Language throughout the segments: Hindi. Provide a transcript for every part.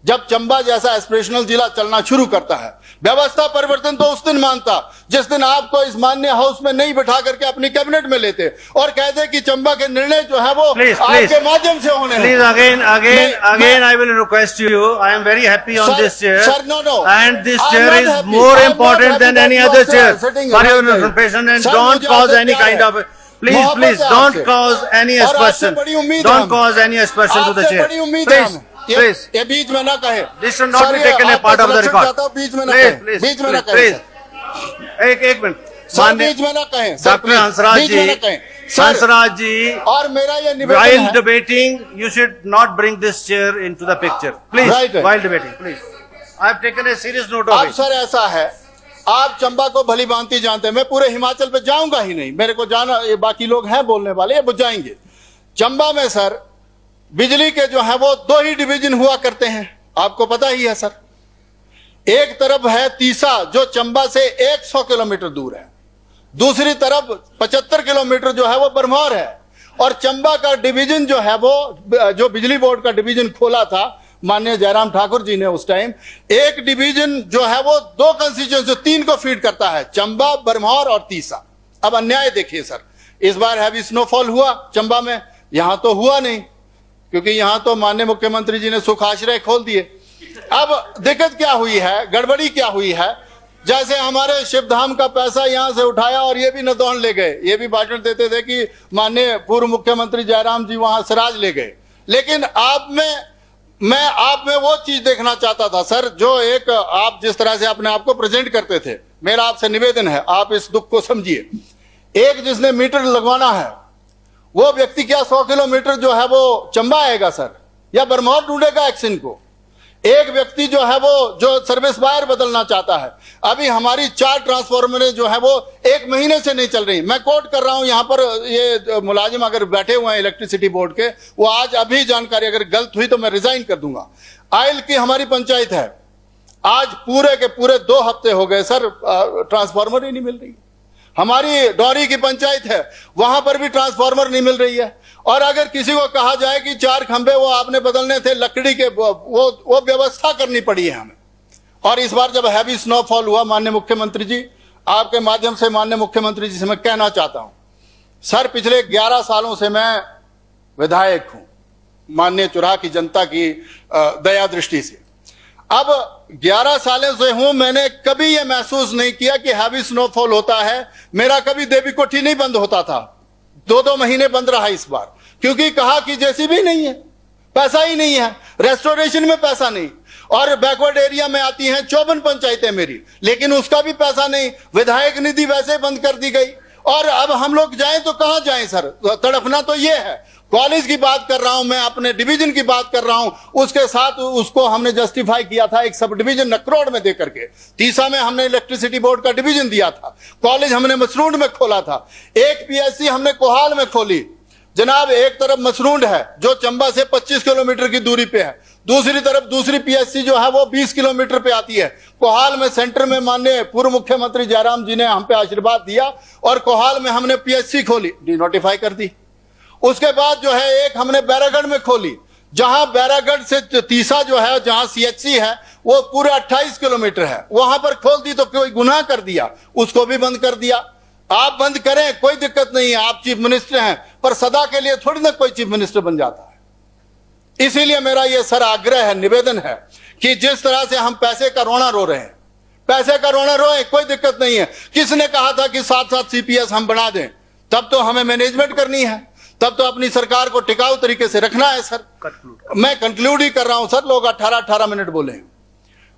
जब चंबा जैसा एस्पिरेशनल जिला चलना शुरू करता है। व्यवस्था परिवर्तन तो उस दिन मानता जिस दिन आपको इस माननीय हाउस में नहीं बिठा करके अपनी कैबिनेट में लेते और कहते कि चंबा के निर्णय जो है वो आपके माध्यम से होने please again I will request you, I am very happy on this chair and this chair is more important then any other chair for your information and don't cause any kind of please don't cause any aspersion, don't cause any aspersion to the chair, please ये बीच में ना कहे, this should not be taken a part of the record, बीच में ना कहे, बीच में ना कहे, एक मिनट, बीच में ना कहे, डॉक्टर हंसराज जी, और मेरा ये निवेदन while है, debating you should not bring this chair into the picture, please, while debating, please, I have taken a serious note of it. अब सर ऐसा है, आप चंबा को भली भांति जानते हैं, मैं पूरे हिमाचल पे जाऊंगा ही नहीं, मेरे को जाना, ये बाकी लोग हैं बोलने वाले, ये बुझ जाएंगे। चंबा में सर बिजली के जो है वो 2 ही डिवीजन हुआ करते हैं, आपको पता ही है सर। एक तरफ है तीसा जो चंबा से 100 किलोमीटर दूर है, दूसरी तरफ 75 किलोमीटर जो है वो बरमौर है। और चंबा का डिवीजन जो है वो, जो बिजली बोर्ड का डिवीजन खोला था माननीय जयराम ठाकुर जी ने उस टाइम, एक डिवीजन जो है वो 2 कंस्टिट्यूएंसी 3 को फीड करता है, चंबा, बरमौर और तीसा। अब अन्याय देखिए सर, इस बार हैवी स्नोफॉल हुआ चंबा में, यहां तो हुआ नहीं क्योंकि यहां तो माननीय मुख्यमंत्री जी ने सुख आश्रय खोल दिए। अब दिक्कत क्या हुई है, गड़बड़ी क्या हुई है, जैसे हमारे शिवधाम का पैसा यहां से उठाया और ये भी नदौन ले गए, ये भी भाषण देते थे कि माननीय पूर्व मुख्यमंत्री जयराम जी वहां सिराज ले गए। लेकिन मैं आप में वो चीज देखना चाहता था सर, जो एक आप जिस तरह से अपने आप को प्रेजेंट करते थे, मेरा आपसे निवेदन है आप इस दुख को समझिए। एक जिसने मीटर लगवाना है वो व्यक्ति क्या 100 किलोमीटर जो है वो चंबा आएगा सर, या बरमौर ढूंढेगा एक्शन को? एक व्यक्ति जो है वो जो सर्विस वायर बदलना चाहता है, अभी हमारी 4 ट्रांसफार्मरें जो है वो 1 महीने से नहीं चल रही। मैं कोट कर रहा हूं यहां पर, ये मुलाजिम अगर बैठे हुए हैं इलेक्ट्रिसिटी बोर्ड के, वो आज अभी जानकारी अगर गलत हुई तो मैं रिजाइन कर दूंगा। आयल की हमारी पंचायत है, आज पूरे के पूरे 2 हफ्ते हो गए सर, ट्रांसफार्मर ही नहीं मिल रही। हमारी डौरी की पंचायत है, वहां पर भी ट्रांसफार्मर नहीं मिल रही है। और अगर किसी को कहा जाए कि 4 खंभे वो आपने बदलने थे लकड़ी के, वो व्यवस्था करनी पड़ी है हमें। और इस बार जब हैवी स्नोफॉल हुआ, माननीय मुख्यमंत्री जी, आपके माध्यम से माननीय मुख्यमंत्री जी से मैं कहना चाहता हूं सर, पिछले 11 सालों से मैं विधायक हूं माननीय चुराह की जनता की दया दृष्टि से। अब 11 सालों से हूं, मैंने कभी यह महसूस नहीं किया कि हैवी स्नोफॉल होता है। मेरा कभी देवी कोठी नहीं बंद होता था, 2-2 महीने बंद रहा इस बार, क्योंकि कहा कि जेसीबी नहीं है, पैसा ही नहीं है, रेस्टोरेशन में पैसा नहीं, और बैकवर्ड एरिया में आती हैं 54 पंचायतें मेरी, लेकिन उसका भी पैसा नहीं। विधायक निधि वैसे बंद कर दी गई, और अब हम लोग जाएं तो कहां जाएं सर? तड़पना तो ये है। कॉलेज की बात कर रहा हूं मैं, अपने डिवीजन की बात कर रहा हूं, उसके साथ उसको हमने जस्टिफाई किया था एक सब डिवीजन नकरोड में देकर के। तीसा में हमने इलेक्ट्रिसिटी बोर्ड का डिवीजन दिया था, कॉलेज हमने मसरूंड में खोला था, एक पीएससी हमने कोहाल में खोली। जनाब, एक तरफ मसरूंड है जो चंबा से 25 किलोमीटर की दूरी पे है, दूसरी तरफ दूसरी पीएससी जो है वो 20 किलोमीटर पे आती है। कोहाल में सेंटर में माननीय पूर्व मुख्यमंत्री जयराम जी ने हम पे आशीर्वाद दिया और कोहाल में हमने पीएससी खोली, डिनोटिफाई कर दी। उसके बाद जो है एक हमने बैरागढ़ में खोली, जहां बैरागढ़ से तीसा जो है, जहां सीएचसी है, वो पूरे 28 किलोमीटर है, वहां पर खोल दी तो कोई गुनाह कर दिया, उसको भी बंद कर दिया। आप बंद करें, कोई दिक्कत नहीं है, आप चीफ मिनिस्टर हैं, पर सदा के लिए थोड़ी ना कोई चीफ मिनिस्टर बन जाता है। इसीलिए मेरा यह सर आग्रह है, निवेदन है कि जिस तरह से हम पैसे का रोना रो रहे हैं, पैसे का रोना रोए, कोई दिक्कत नहीं है। किसने कहा था कि 7-7 सीपीएस हम बना दें? तब तो हमें मैनेजमेंट करनी है, तब तो अपनी सरकार को टिकाऊ तरीके से रखना है सर। मैं कंक्लूड ही कर रहा हूं सर, लोग 18-18 मिनट बोले।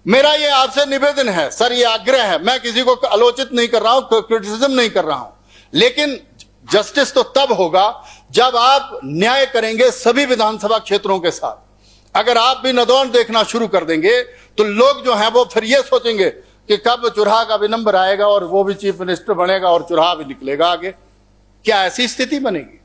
मेरा ये आपसे निवेदन है सर, ये आग्रह है, मैं किसी को आलोचित नहीं कर रहा हूं, क्रिटिसिज्म नहीं कर रहा हूं, लेकिन जस्टिस तो तब होगा जब आप न्याय करेंगे सभी विधानसभा क्षेत्रों के साथ। अगर आप भी नदौन देखना शुरू कर देंगे तो लोग जो हैं वो फिर ये सोचेंगे कि कब चुराह का भी नंबर आएगा और वो भी चीफ मिनिस्टर बनेगा और चुराह भी निकलेगा आगे। क्या ऐसी स्थिति बनेगी?